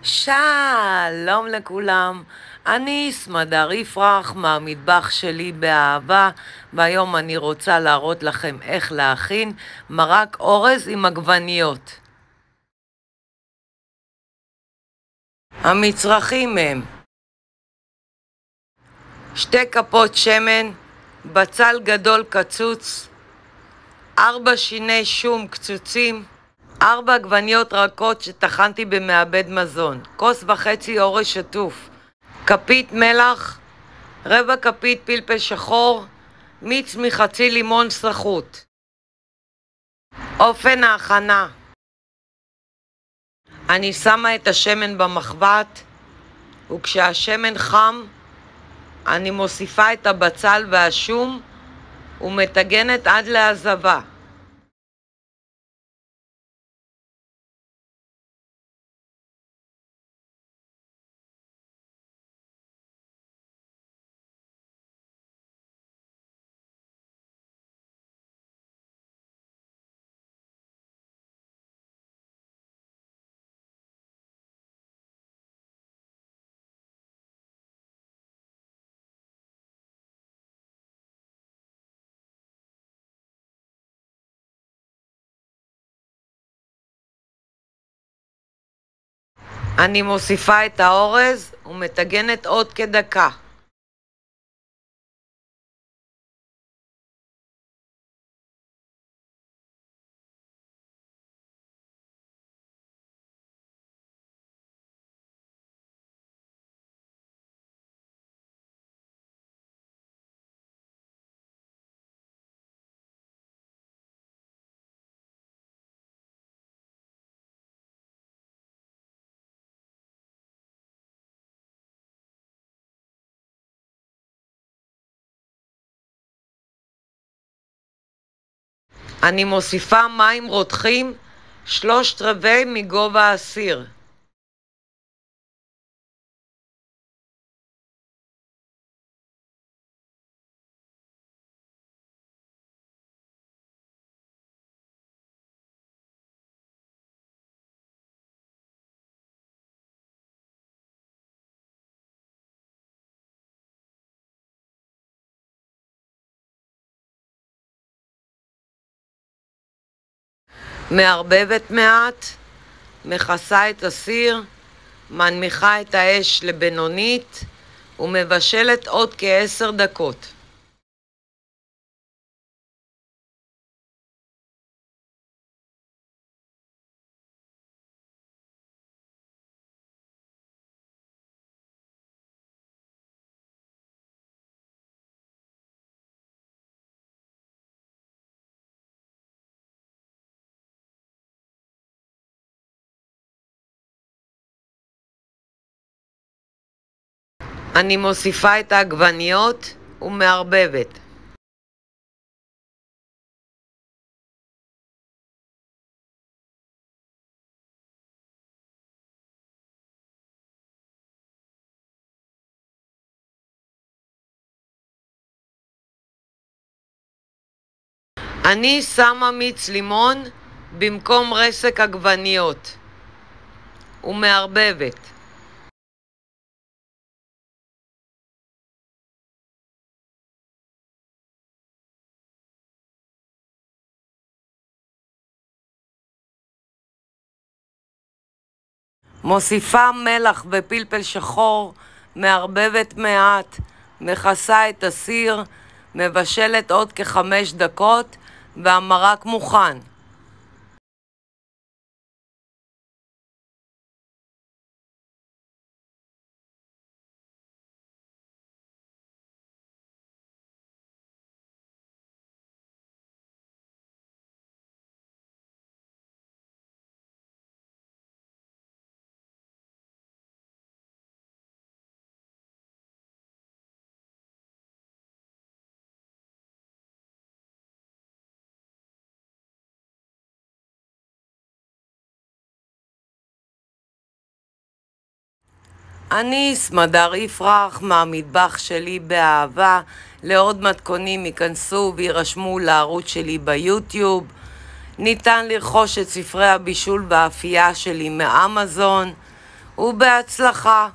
שלום לכולם, אני סמדר יפרח מהמטבח שלי באהבה, והיום אני רוצה להראות לכם איך להכין מרק אורז עם עגבניות. המצרכים הם 2 כפות שמן, בצל גדול קצוץ, 4 שיני שום קצוצים, 4 עגבניות רכות שטחנתי במעבד מזון, 1.5 כוס אורז שטוף, כפית מלח, 1/4 כפית פלפל שחור, מיץ מחצי לימון סחוט. אופן ההכנה: אני שמה את השמן במחבת, וכשהשמן חם אני מוסיפה את הבצל והשום ומטגנת עד להזבה. אני מוסיפה את האורז ומטגנת עוד כדקה. אני מוסיפה מים רותחים 3/4 מגובה הסיר. מערבבת מעט, מכסה את הסיר, מנמיכה את האש לבינונית ומבשלת עוד כ10 דקות. אני מוסיפה את העגבניות ומערבבת. אני שמה מיץ לימון במקום רסק עגבניות ומערבבת. מוסיפה מלח ופלפל שחור, מערבבת מעט, מכסה את הסיר, מבשלת עוד כ5 דקות והמרק מוכן. אני סמדר יפרח מהמטבח שלי באהבה. לעוד מתכונים ייכנסו וירשמו לערוץ שלי ביוטיוב. ניתן לרכוש את ספרי הבישול והאפייה שלי מאמזון, ובהצלחה.